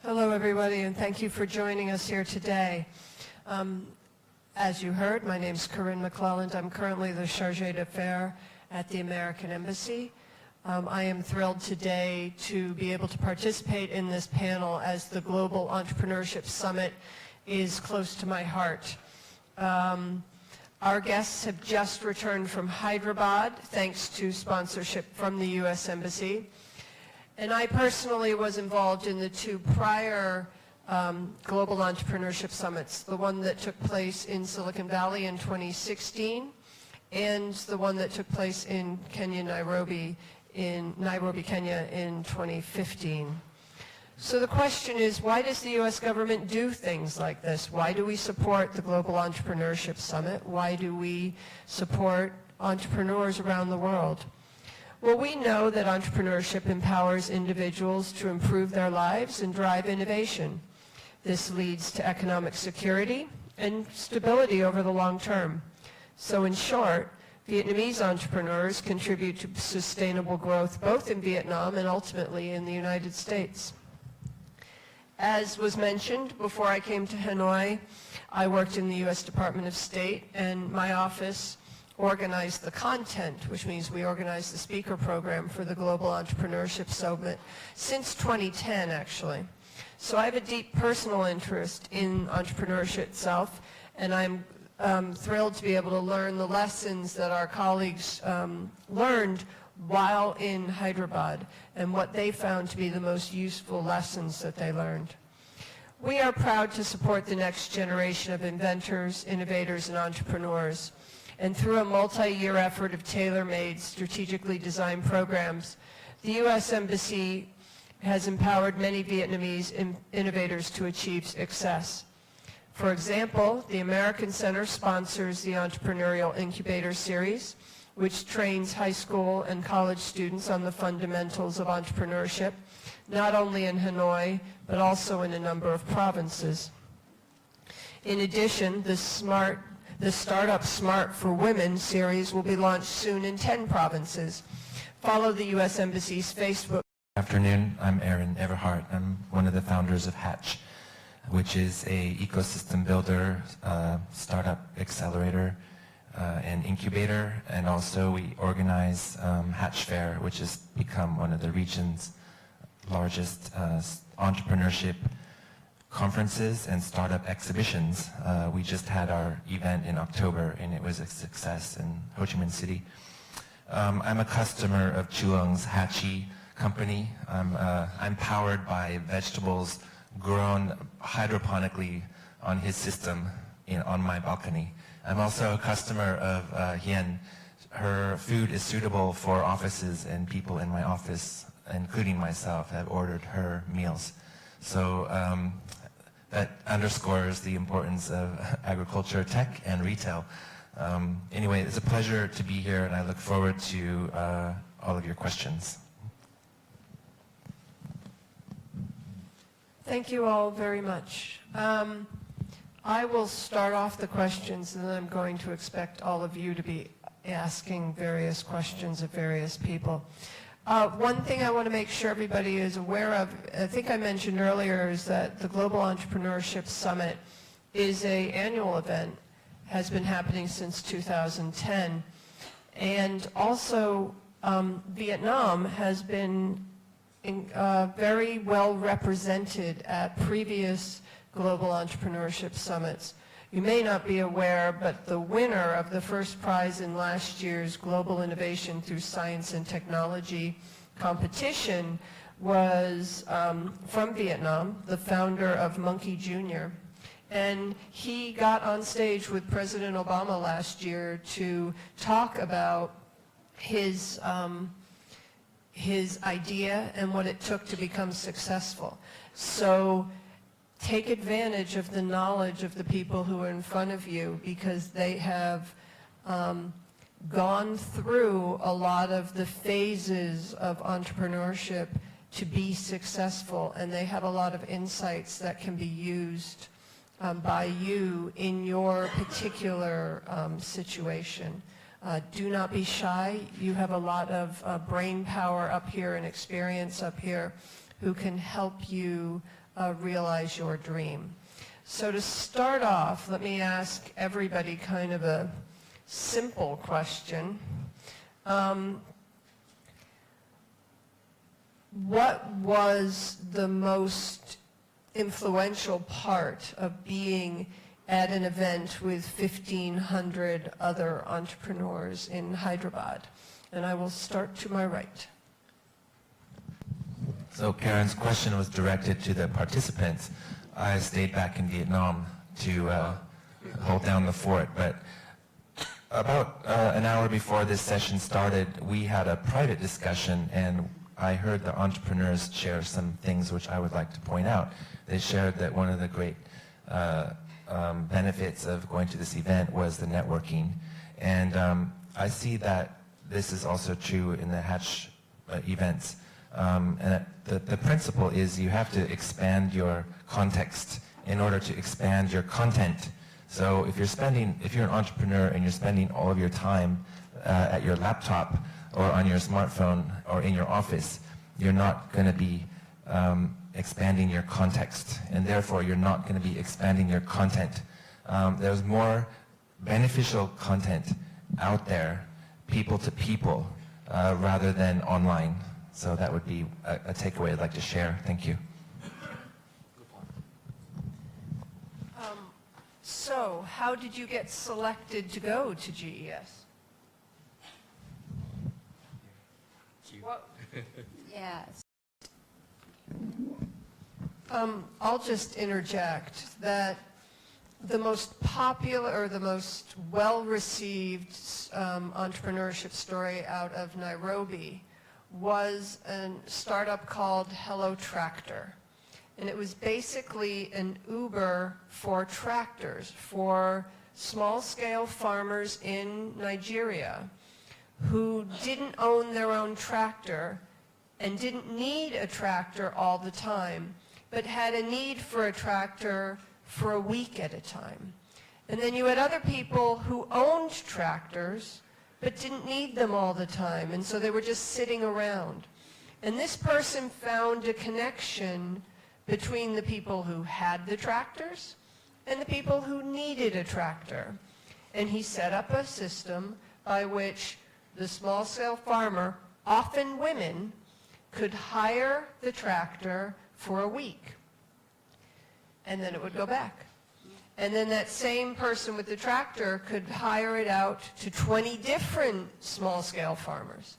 Hello, everybody, and thank you for joining us here today. As you heard, my name is Corinne McClelland. I'm currently the Chargé d'Affaires at the American Embassy. I am thrilled today to be able to participate in this panel as the Global Entrepreneurship Summit is close to my heart. Our guests have just returned from Hyderabad, thanks to sponsorship from the U.S. Embassy. And I personally was involved in the two prior Global Entrepreneurship Summits, the one that took place in Silicon Valley in 2016 and the one that took place in Nairobi, Kenya in 2015. So the question is, why does the U.S. government do things like this? Why do we support the Global Entrepreneurship Summit? Why do we support entrepreneurs around the world? Well, we know that entrepreneurship empowers individuals to improve their lives and drive innovation. This leads to economic security and stability over the long term. So in short, Vietnamese entrepreneurs contribute to sustainable growth both in Vietnam and ultimately in the United States. As was mentioned, before I came to Hanoi, I worked in the U.S. Department of State, and my office organized the content, which means we organized the speaker program for the Global Entrepreneurship Summit since 2010, actually. So I have a deep personal interest in entrepreneurship itself, and I'm thrilled to be able to learn the lessons that our colleagues learned while in Hyderabad and what they found to be the most useful lessons that they learned. We are proud to support the next generation of inventors, innovators, and entrepreneurs. And through a multi-year effort of tailor-made, strategically designed programs, the U.S. Embassy has empowered many Vietnamese innovators to achieve success. For example, the American Center sponsors the Entrepreneurial Incubator Series, which trains high school and college students on the fundamentals of entrepreneurship, not only in Hanoi, but also in a number of provinces. In addition, the Startup Smart for Women series will be launched soon in 10 provinces. Follow the U.S. Embassy's Facebook. Good afternoon, I'm Aaron Everhart. I'm one of the founders of Hatch, which is a ecosystem builder, startup accelerator, and incubator, and also we organize Hatch Fair, which has become one of the region's largest entrepreneurship conferences and startup exhibitions. We just had our event in October and it was a success in Ho Chi Minh City. I'm a customer of Chuong's Hatchie company. I'm powered by vegetables grown hydroponically on his system on my balcony. I'm also a customer of Hien. Her food is suitable for offices, and people in my office, including myself, have ordered her meals. So that underscores the importance of agriculture, tech, and retail. Anyway, it's a pleasure to be here, and I look forward to all of your questions. Thank you all very much. I will start off the questions, and then I'm going to expect all of you to be asking various questions of various people. One thing I want to make sure everybody is aware of, I think I mentioned earlier, is that the Global Entrepreneurship Summit is an annual event, has been happening since 2010. And also, Vietnam has been very well represented at previous Global Entrepreneurship Summits. You may not be aware, but the winner of the first prize in last year's Global Innovation Through Science and Technology competition was from Vietnam, the founder of Monkey Jr. And he got on stage with President Obama last year to talk about his idea and what it took to become successful. So take advantage of the knowledge of the people who are in front of you, because they have gone through a lot of the phases of entrepreneurship to be successful, and they have a lot of insights that can be used by you in your particular situation. Do not be shy. You have a lot of brain power up here and experience up here who can help you realize your dream. So to start off, let me ask everybody kind of a simple question. What was the most influential part of being at an event with 1,500 other entrepreneurs in Hyderabad? And I will start to my right. So Karen's question was directed to the participants. I stayed back in Vietnam to hold down the fort, but about an hour before this session started, we had a private discussion, and I heard the entrepreneurs share some things which I would like to point out. They shared that one of the great benefits of going to this event was the networking, and I see that this is also true in the Hatch events. And the principle is you have to expand your context in order to expand your content. So if you're an entrepreneur and you're spending all of your time at your laptop or on your smartphone or in your office, you're not going to be expanding your context, and therefore you're not going to be expanding your content. There's more beneficial content out there, people to people, rather than online. So that would be a takeaway I'd like to share. Thank you. So how did you get selected to go to GES? What? Yes. I'll just interject that the most popular or the most well-received entrepreneurship story out of Nairobi was a startup called Hello Tractor. And it was basically an Uber for tractors, for small-scale farmers in Nigeria who didn't own their own tractor and didn't need a tractor all the time, but had a need for a tractor for a week at a time. And then you had other people who owned tractors but didn't need them all the time, and so they were just sitting around. And this person found a connection between the people who had the tractors and the people who needed a tractor. And he set up a system by which the small-scale farmer, often women, could hire the tractor for a week. And then it would go back. And then that same person with the tractor could hire it out to 20 different small-scale farmers.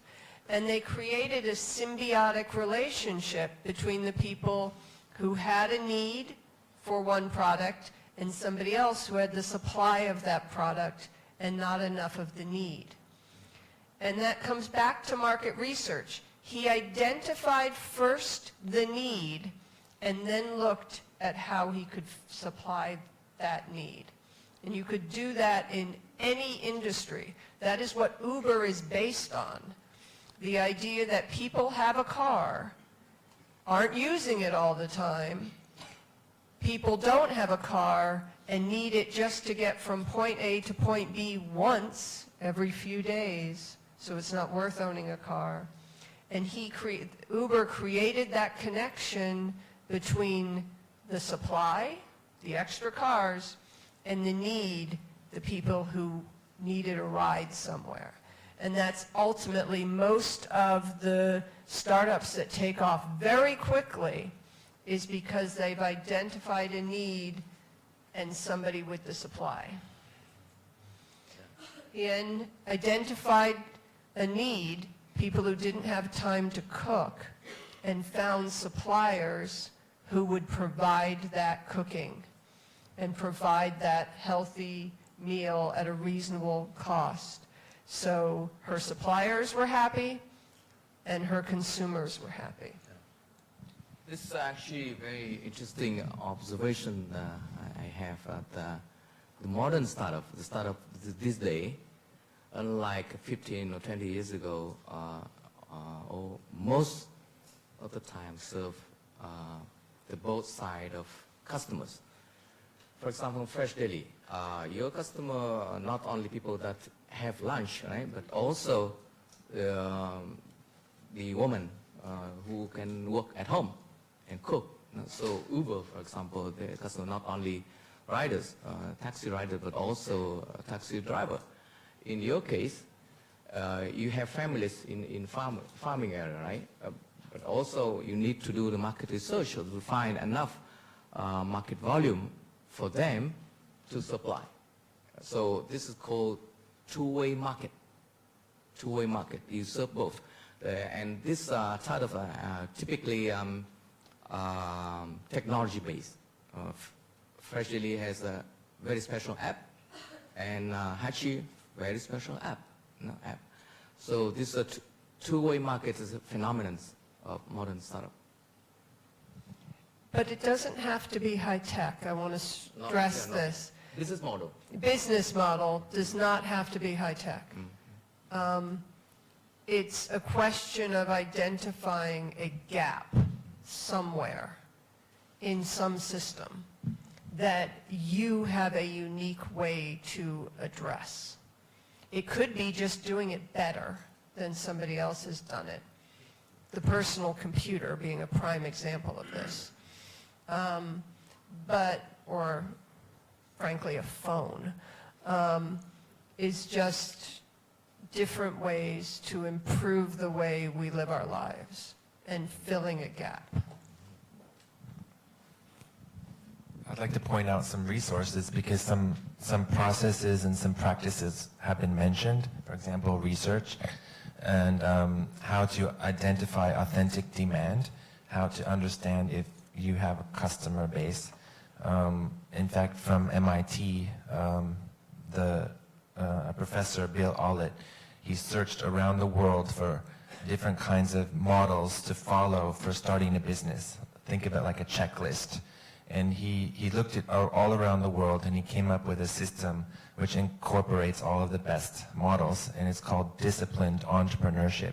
And they created a symbiotic relationship between the people who had a need for one product and somebody else who had the supply of that product and not enough of the need. And that comes back to market research. He identified first the need and then looked at how he could supply that need. And you could do that in any industry. That is what Uber is based on. The idea that people have a car, aren't using it all the time, people don't have a car and need it just to get from point A to point B once every few days, so it's not worth owning a car. And Uber created that connection between the supply, the extra cars, and the need, the people who needed a ride somewhere. And that's ultimately most of the startups that take off very quickly is because they've identified a need and somebody with the supply. And identified a need, people who didn't have time to cook, and found suppliers who would provide that cooking and provide that healthy meal at a reasonable cost. So her suppliers were happy and her consumers were happy. This is actually a very interesting observation I have at the modern startup, the startup this day, unlike 15 or 20 years ago, or most of the time serve the both side of customers. For example, Fresh Deli, your customer are not only people that have lunch, right? But also the woman who can work at home and cook. So Uber, for example, the customer not only riders, taxi rider, but also a taxi driver. In your case, you have families in farming area, right? But also you need to do the market research to find enough market volume for them to supply. So this is called two-way market. Two-way market. You serve both. And this type of typically technology-based. Fresh Daily has a very special app, and Hachi very special app. So this two-way market is a phenomenon of modern startup. But it doesn't have to be high-tech. I want to stress this. Business model. Business model does not have to be high-tech. It's a question of identifying a gap somewhere in some system that you have a unique way to address. It could be just doing it better than somebody else has done it. The personal computer being a prime example of this. Or frankly a phone, is just different ways to improve the way we live our lives and filling a gap. I'd like to point out some resources because some processes and some practices have been mentioned. For example, research and how to identify authentic demand, how to understand if you have a customer base. In fact, from MIT, Professor Bill Ollett, he searched around the world for different kinds of models to follow for starting a business. Think of it like a checklist. And he looked at all around the world and he came up with a system which incorporates all of the best models, and it's called Disciplined Entrepreneurship.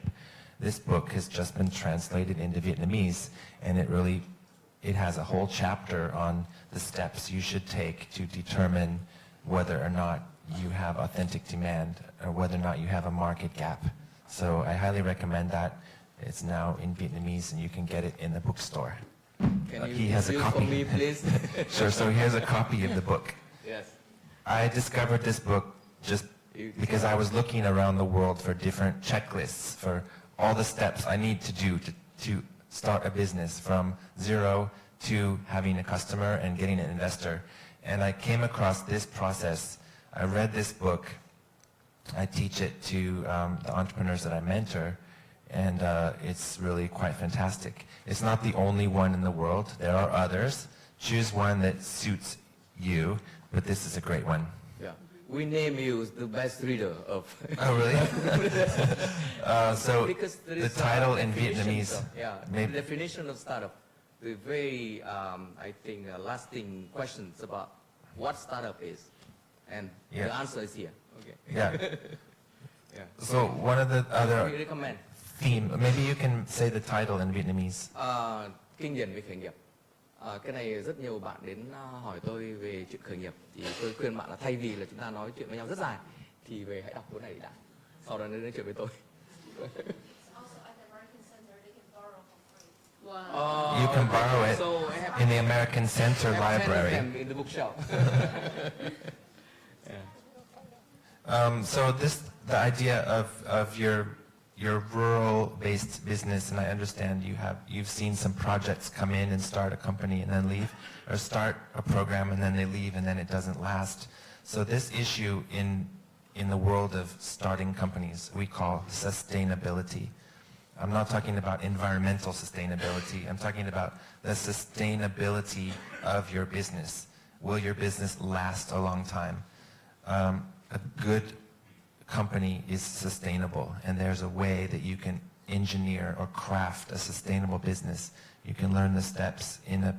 This book has just been translated into Vietnamese, and it has a whole chapter on the steps you should take to determine whether or not you have authentic demand or whether or not you have a market gap. So I highly recommend that. It's now in Vietnamese and you can get it in the bookstore. Can you He has a use copy. for me, please? Sure, so here's a copy of the book. Yes. I discovered this book just because I was looking around the world for different checklists for all the steps I need to do to start a business from zero to having a customer and getting an investor. And I came across this process. I read this book. I teach it to the entrepreneurs that I mentor, and it's really quite fantastic. It's not the only one in the world. There are others. Choose one that suits you, but this is a great one. Yeah. We name you the best reader of. Oh, really? So Because there the is title in definitions Vietnamese, the maybe, definition of startup. The very, I think, lasting questions about what startup is, and Yeah. the answer is here. Okay. yeah. Yeah. So one of the We other recommend maybe you can say the title in Vietnamese. kinh điển về khởi nghiệp. Cái này rất nhiều bạn đến hỏi tôi về chuyện khởi nghiệp, thì tôi khuyên bạn là thay vì là chúng ta nói chuyện với nhau rất dài, thì về hãy đọc cuốn này đã, sau đó nói chuyện với tôi. You can borrow it So I have in the American Center I have 10 of Library. them in the bookshelf. So the idea of your rural-based business, and I understand you've seen some projects come in and start a company and then leave, or start a program and then they leave and then it doesn't last. So this issue in the world of starting companies we call sustainability. I'm not talking about environmental sustainability. I'm talking about the sustainability of your business. Will your business last a long time? A good company is sustainable, and there's a way that you can engineer or craft a sustainable business. You can learn the steps in a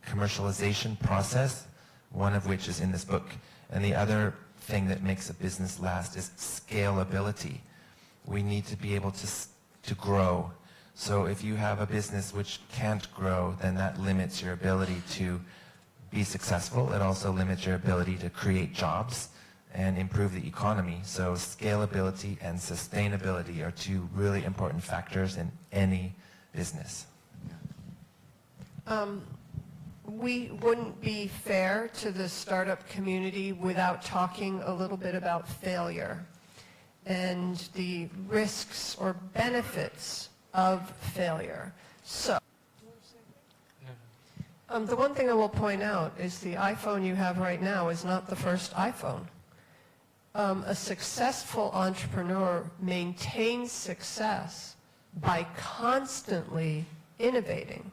commercialization process, one of which is in this book. And the other thing that makes a business last is scalability. We need to be able to grow. So if you have a business which can't grow, then that limits your ability to be successful. It also limits your ability to create jobs and improve the economy. So scalability and sustainability are two really important factors in any business. We wouldn't be fair to the startup community without talking a little bit about failure and the risks or benefits of failure. So, the one thing I will point out is the iPhone you have right now is not the first iPhone. A successful entrepreneur maintains success by constantly innovating.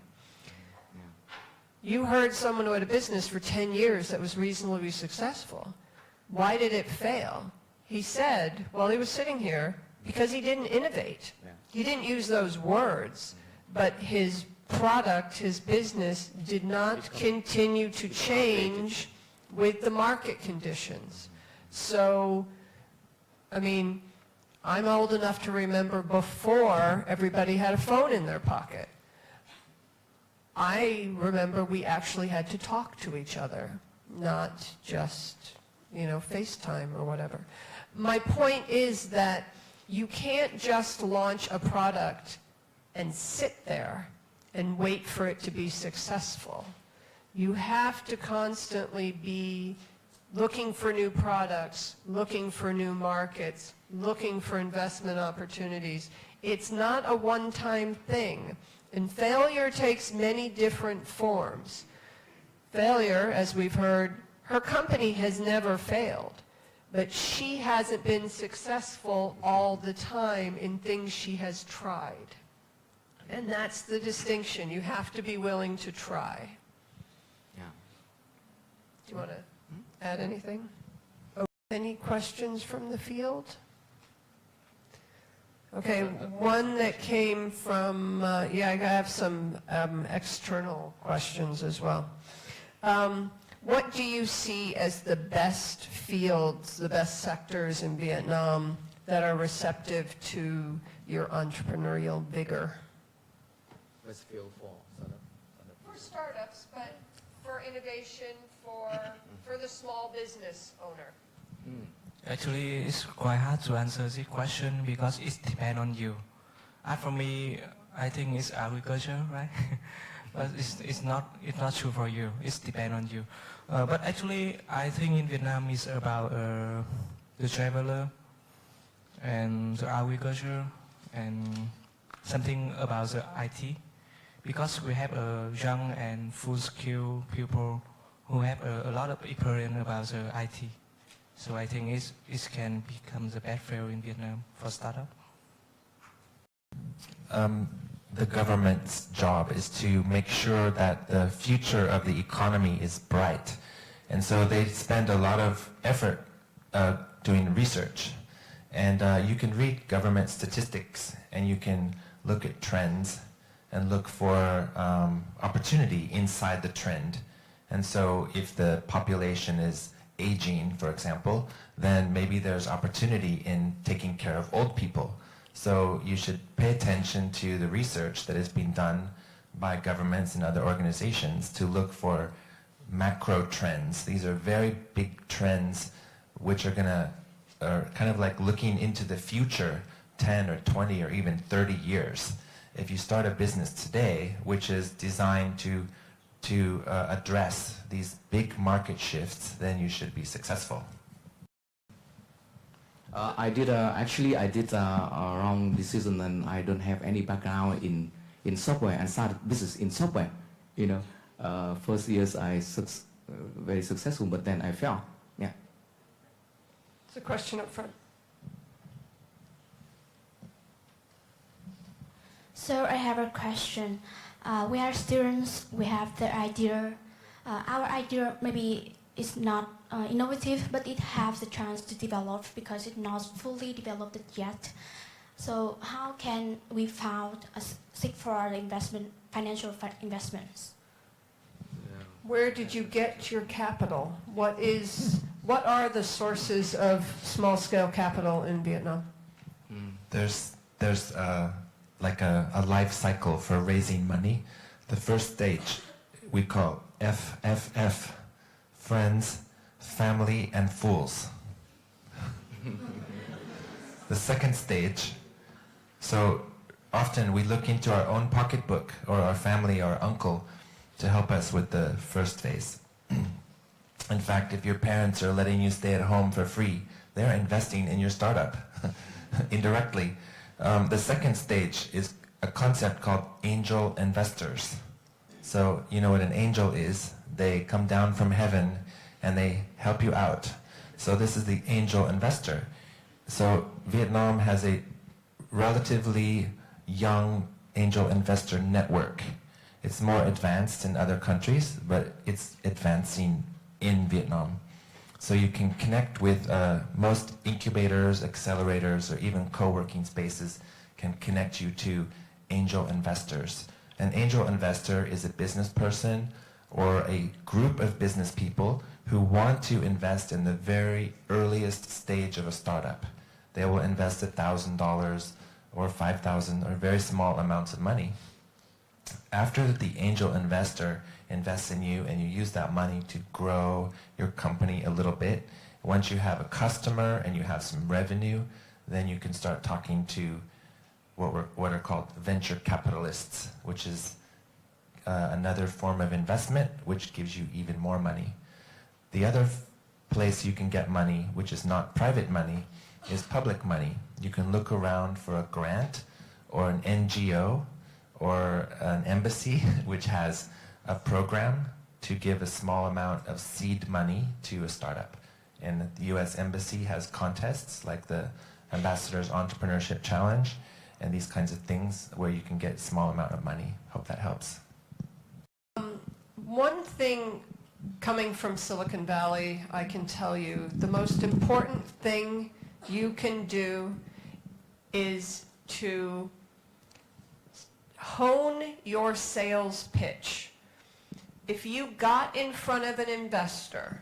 You heard someone who had a business for 10 years that was reasonably successful. Why did it fail? He said, while he was sitting here, because he didn't innovate. He didn't use those words, but his product, his business, did not continue to change with the market conditions. So, I mean, I'm old enough to remember before everybody had a phone in their pocket. I remember we actually had to talk to each other, not just, FaceTime or whatever. My point is that you can't just launch a product and sit there and wait for it to be successful. You have to constantly be looking for new products, looking for new markets, looking for investment opportunities. It's not a one-time thing. And failure takes many different forms. Failure, as we've heard, her company has never failed, but she hasn't been successful all the time in things she has tried. And that's the distinction. You have to be willing to try. Yeah. Do you want to add anything? Oh, any questions from the field? Okay, one that came from, I have some external questions as well. What do you see as the best fields, the best sectors in Vietnam that are receptive to your entrepreneurial vigor? Best field for startup. For startups, but for innovation, for the small business owner. Actually, it's quite hard to answer this question because it depends on you. For me, I think it's agriculture, right? But it's not true for you. It depends on you. But actually, I think in Vietnam it's about the traveler and the agriculture and something about the IT, because we have a young and full skill people who have a lot of experience about the IT. So I think it can become the best field in Vietnam for startup. The government's job is to make sure that the future of the economy is bright. And so they spend a lot of effort doing research. And you can read government statistics and you can look at trends and look for opportunity inside the trend. And so if the population is aging, for example, then maybe there's opportunity in taking care of old people. So you should pay attention to the research that is being done by governments and other organizations to look for macro trends. These are very big trends which are kind of like looking into the future 10 or 20 or even 30 years. If you start a business today which is designed to address these big market shifts, then you should be successful. I did a wrong decision, and I don't have any background in software and started business in software. First years I very successful, but then I failed. Yeah. It's a question up front. So I have a question. We are students, we have the idea. Our idea maybe is not innovative, but it has the chance to develop because it's not fully developed yet. So how can we seek for the financial investments? Where did you get your capital? What are the sources of small-scale capital in Vietnam? There's like a life cycle for raising money. The first stage we call FFF, friends, family, and fools. The second stage, so often we look into our own pocketbook or our family or uncle to help us with the first phase. In fact, if your parents are letting you stay at home for free, they're investing in your startup indirectly. The second stage is a concept called angel investors. So you know what an angel is. They come down from heaven and they help you out. So this is the angel investor. So Vietnam has a relatively young angel investor network. It's more advanced in other countries, but it's advancing in Vietnam. So you can connect with most incubators, accelerators, or even co-working spaces can connect you to angel investors. An angel investor is a business person or a group of business people who want to invest in the very earliest stage of a startup. They will invest $1,000 or $5,000 or very small amounts of money. After the angel investor invests in you and you use that money to grow your company a little bit, once you have a customer and you have some revenue, then you can start talking to what are called venture capitalists, which is another form of investment which gives you even more money. The other place you can get money, which is not private money, is public money. You can look around for a grant or an NGO or an embassy which has a program to give a small amount of seed money to a startup. And the US Embassy has contests like the Ambassador's Entrepreneurship Challenge and these kinds of things where you can get a small amount of money. Hope that helps. One thing coming from Silicon Valley, I can tell you, the most important thing you can do is to hone your sales pitch. If you got in front of an investor,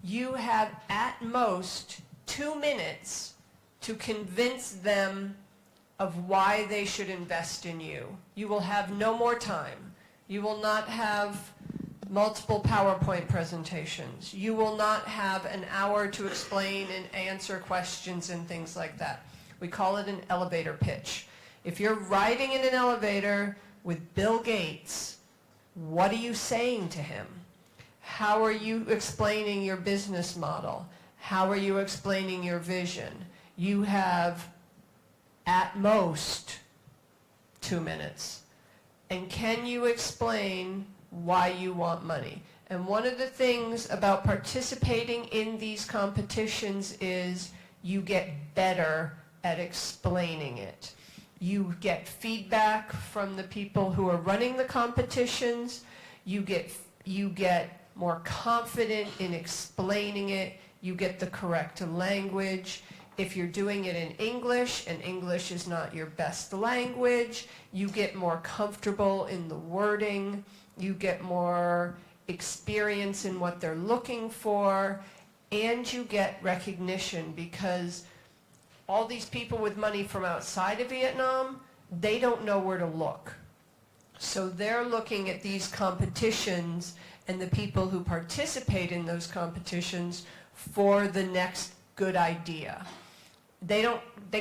you have at most 2 minutes to convince them of why they should invest in you. You will have no more time. You will not have multiple PowerPoint presentations. You will not have an hour to explain and answer questions and things like that. We call it an elevator pitch. If you're riding in an elevator with Bill Gates, what are you saying to him? How are you explaining your business model? How are you explaining your vision? You have at most 2 minutes. And can you explain why you want money? And one of the things about participating in these competitions is you get better at explaining it. You get feedback from the people who are running the competitions. You get more confident in explaining it. You get the correct language. If you're doing it in English and English is not your best language, you get more comfortable in the wording. You get more experience in what they're looking for, and you get recognition, because all these people with money from outside of Vietnam, they don't know where to look. So they're looking at these competitions and the people who participate in those competitions for the next good idea. They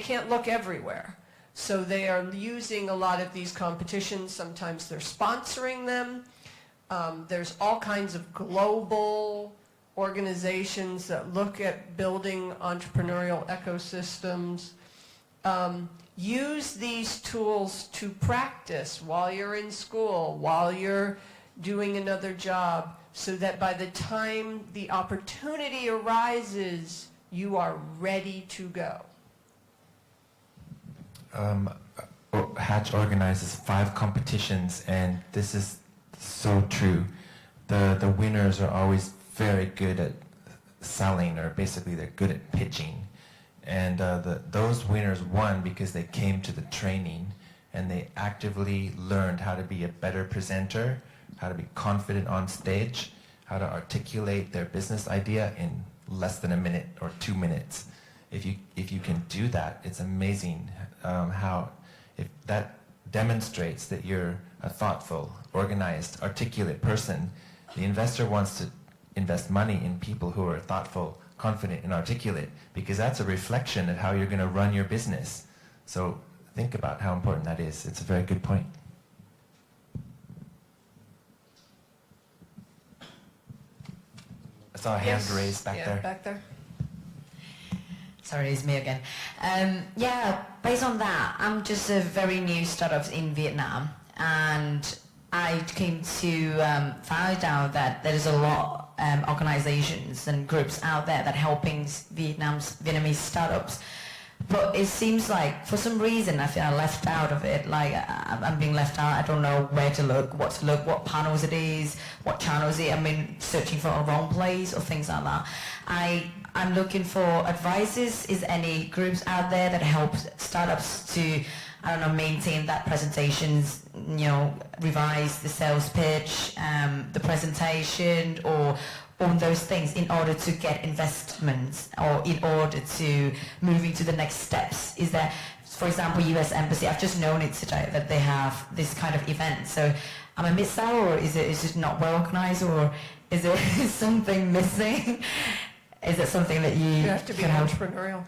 can't look everywhere. So they are using a lot of these competitions. Sometimes they're sponsoring them. There's all kinds of global organizations that look at building entrepreneurial ecosystems. Use these tools to practice while you're in school, while you're doing another job, so that by the time the opportunity arises, you are ready to go. Hatch organizes 5 competitions, and this is so true. The winners are always very good at selling, or basically they're good at pitching. And those winners won because they came to the training and they actively learned how to be a better presenter, how to be confident on stage, how to articulate their business idea in less than a minute or 2 minutes. If you can do that, it's amazing how if that demonstrates that you're a thoughtful, organized, articulate person. The investor wants to invest money in people who are thoughtful, confident and articulate, because that's a reflection of how you're going to run your business. So think about how important that is. It's a very good point. I saw a hand Yes. raised back there. Back there. Sorry, it's me again. Yeah, based on that, I'm just a very new startup in Vietnam, and I came to find out that there is a lot organizations and groups out there that helping Vietnamese startups. But it seems like for some reason I feel I'm left out of it. Like I'm being left out. I don't know where to look, what panels it is, what channels it. I mean, searching for a wrong place or things like that. I'm looking for advices. Is any groups out there that help startups to, I don't know, maintain that presentations, revise the sales pitch, the presentation, or all those things in order to get investments or in order to moving to the next steps? Is there, for example, US Embassy, I've just known it today that they have this kind of event. So am I missed out, or is it not well organized, or is there something missing? Is it something that You have to be can help? entrepreneurial.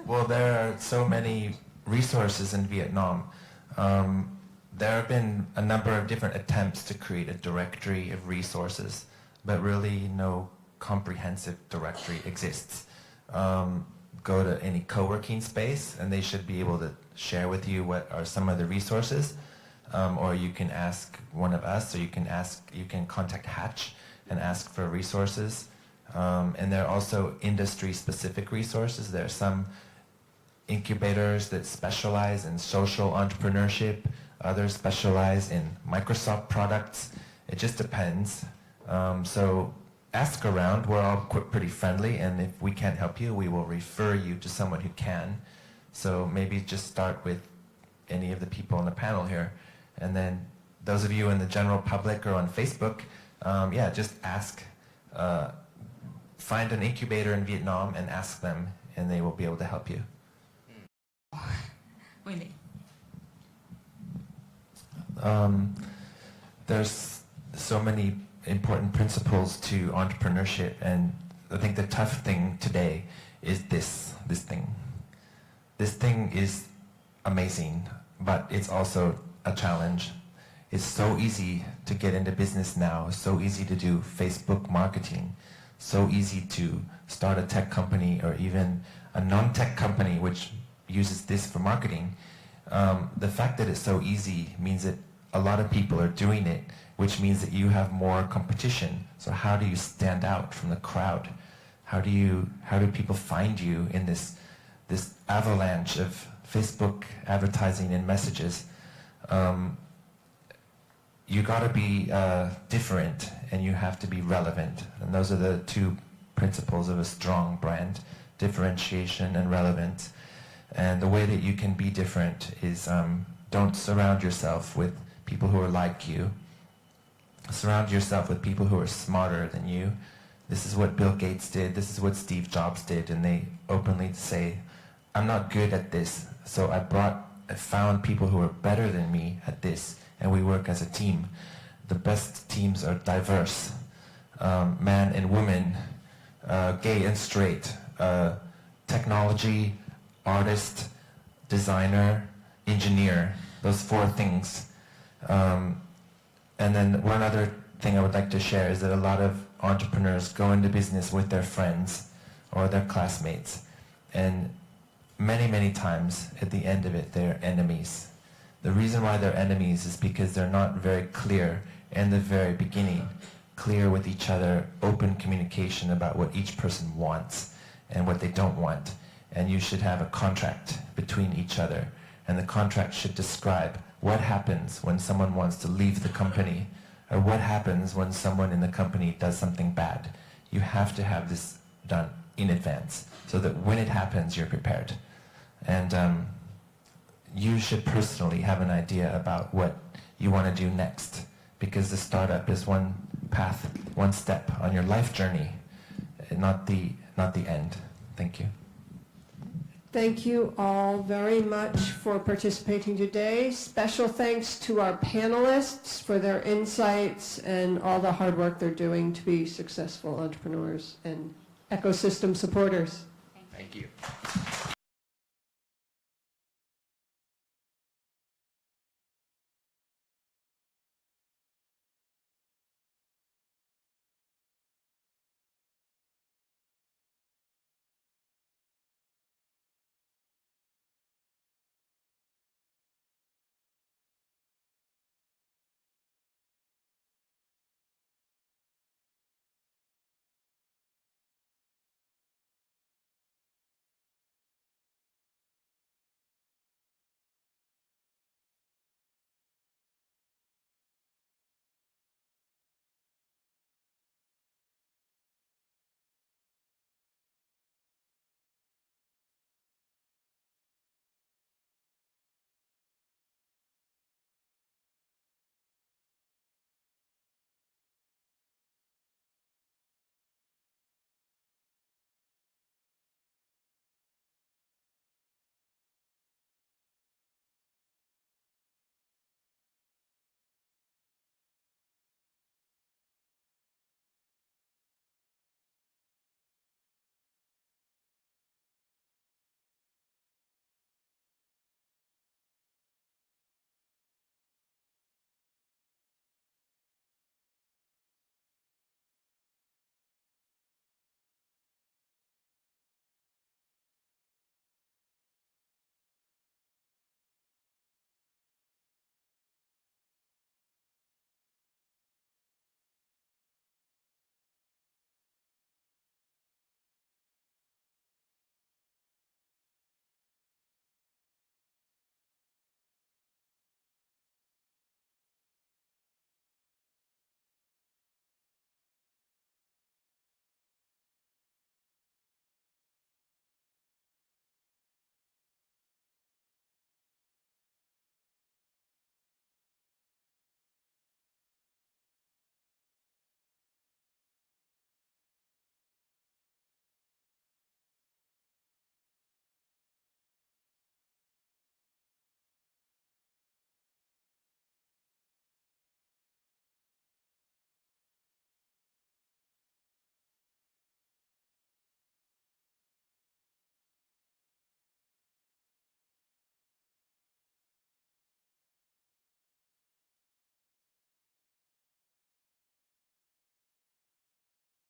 Well, there are so many resources in Vietnam. There have been a number of different attempts to create a directory of resources, but really no comprehensive directory exists. Go to any co-working space and they should be able to share with you what are some of the resources, or you can ask one of us, or you can contact Hatch and ask for resources. And there are also industry-specific resources. There are some incubators that specialize in social entrepreneurship. Others specialize in Microsoft products. It just depends. So ask around. We're all pretty friendly, and if we can't help you, we will refer you to someone who can. So maybe just start with any of the people on the panel here. And then those of you in the general public or on Facebook, just ask. Find an incubator in Vietnam and ask them, and they will be able to help you. Really? There's so many important principles to entrepreneurship, and I think the tough thing today is this thing. This thing is amazing, but it's also a challenge. It's so easy to get into business now, so easy to do Facebook marketing, so easy to start a tech company or even a non-tech company which uses this for marketing. The fact that it's so easy means that a lot of people are doing it, which means that you have more competition. So how do you stand out from the crowd? How do people find you in this avalanche of Facebook advertising and messages? You got to be different, and you have to be relevant. And those are the two principles of a strong brand: differentiation and relevance. And the way that you can be different is don't surround yourself with people who are like you. Surround yourself with people who are smarter than you. This is what Bill Gates did. This is what Steve Jobs did. And they openly say, I'm not good at this, so I found people who are better than me at this, and we work as a team. The best teams are diverse. Man and woman, gay and straight, technology, artist, designer, engineer, those four things. And then one other thing I would like to share is that a lot of entrepreneurs go into business with their friends or their classmates. And many, many times at the end of it, they're enemies. The reason why they're enemies is because they're not very clear in the very beginning, clear with each other, open communication about what each person wants and what they don't want. And you should have a contract between each other. And the contract should describe what happens when someone wants to leave the company, or what happens when someone in the company does something bad. You have to have this done in advance so that when it happens, you're prepared. And you should personally have an idea about what you want to do next, because the startup is one path, one step on your life journey, not the end. Thank you. Thank you all very much for participating today. Special thanks to our panelists for their insights and all the hard work they're doing to be successful entrepreneurs and ecosystem supporters. Thank you.